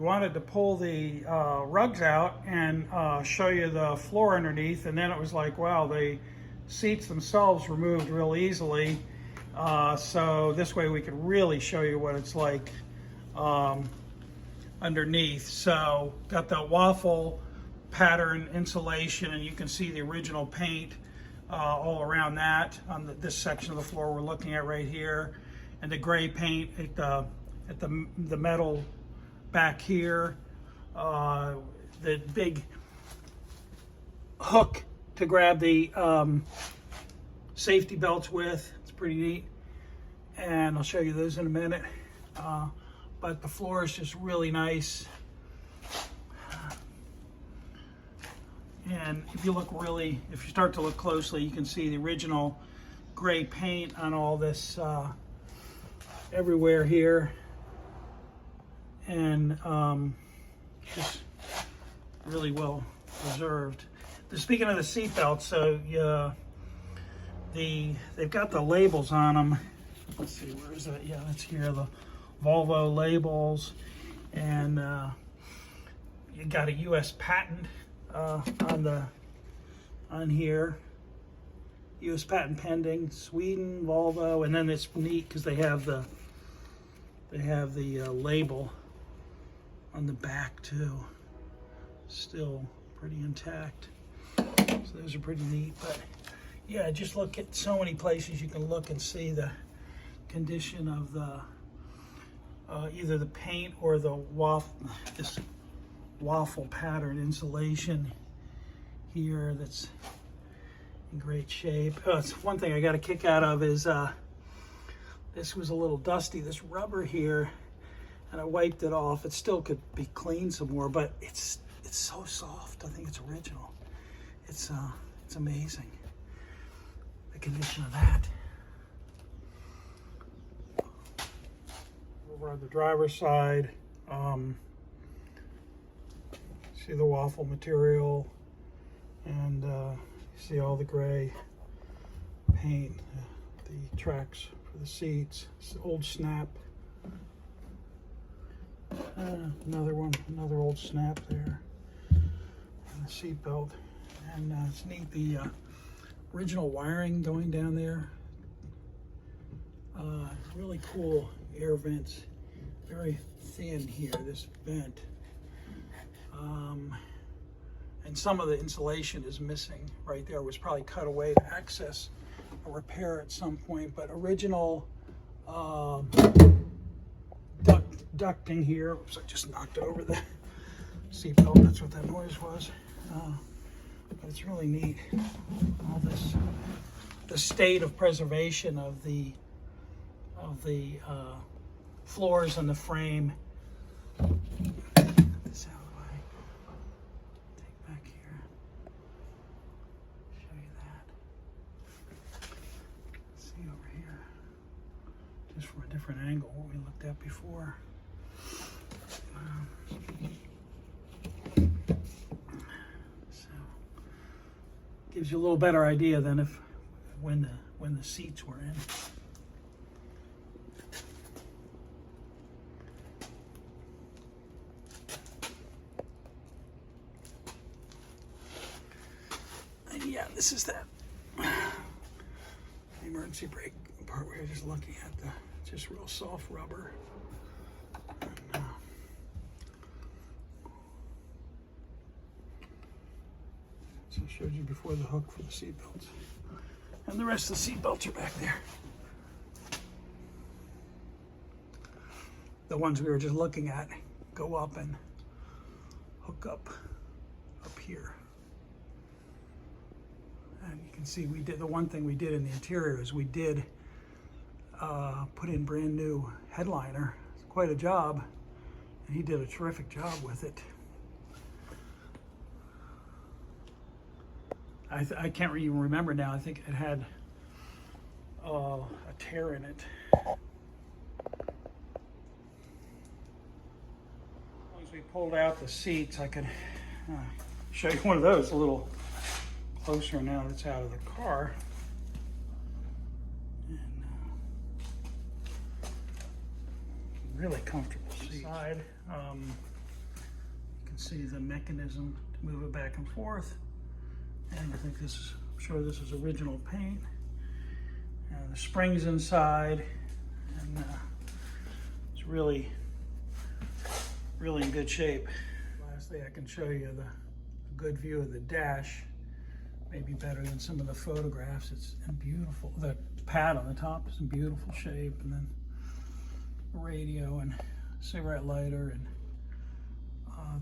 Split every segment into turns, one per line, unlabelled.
wanted to pull the rugs out and show you the floor underneath, and then it was like, wow, the seats themselves removed real easily. So this way we could really show you what it's like underneath. So got the waffle pattern insulation, and you can see the original paint all around that on this section of the floor we're looking at right here, and the gray paint at the metal back here, the big hook to grab the safety belts with. It's pretty neat, and I'll show you those in a minute. But the floor is just really nice. And if you start to look closely, you can see the original gray paint on all this everywhere here. And just really well preserved. Speaking of the seat belts, so they've got the labels on them. Let's see, where is it? Yeah, it's here, the Volvo labels, and you got a U.S. patent on here. U.S. patent pending, Sweden, Volvo, and then it's neat because they have the label on the back too, still pretty intact. So those are pretty neat. But yeah, just look at so many places you can look and see the condition of the either the paint or the waffle pattern insulation here that's in great shape. It's one thing I got a kick out of is this was a little dusty, this rubber here, and I wiped it off. It still could be cleaned some more, but it's so soft. I think it's original. It's amazing, the condition of that. Over on the driver's side, see the waffle material, and you see all the gray paint, the tracks for the seats. It's the old snap. Another old snap there, and the seat belt. And it's neat, the original wiring going down there. Really cool air vents, very thin here, this vent. And some of the insulation is missing right there. It was probably cut away to access a repair at some point, but original ducting here. Oops, I just knocked over the seatbelt. That's what that noise was. But it's really neat. All this, the state of preservation of the floors and the frame. This out of the way. Take back here. Show you that. See over here. Just from a different angle, what we looked at before. So gives you a little better idea than when the seats were in. And yeah, this is that emergency brake part where you're just looking at the just real soft rubber. And, so I showed you before the hook for the seat belts. And the rest of the seat belts are back there. The ones we were just looking at go up and hook up here. And you can see we did, the one thing we did in the interior is we did put in brand new headliner. It's quite a job, and he did a terrific job with it. I can't even remember now. I think it had a tear in it. Once we pulled out the seats, I could show you one of those a little closer now that it's out of the car. And really comfortable seat. Side, can see the mechanism to move it back and forth. And I think this is, I'm sure this is original paint. And the springs inside, and it's really in good shape. Lastly, I can show you a good view of the dash, maybe better than some of the photographs. It's in beautiful, the pad on the top is in beautiful shape, and then radio and cigarette lighter, and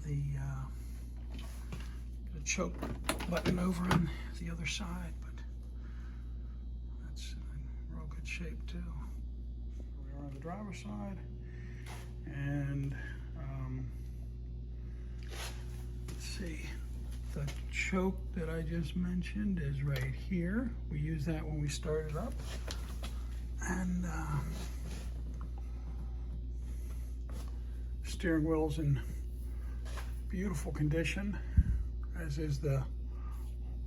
the choke button over on the other side, but that's in real good shape too. We're on the driver's side, and let's see, the choke that I just mentioned is right here. We used that when we started up, and steering wheel's in beautiful condition, as is the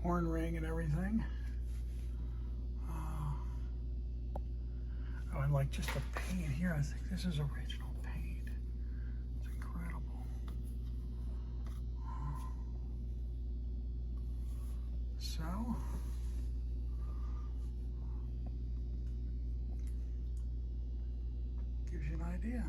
horn ring and everything. Oh, and like just the paint here, I think this is original paint. It's incredible. So, gives you an idea.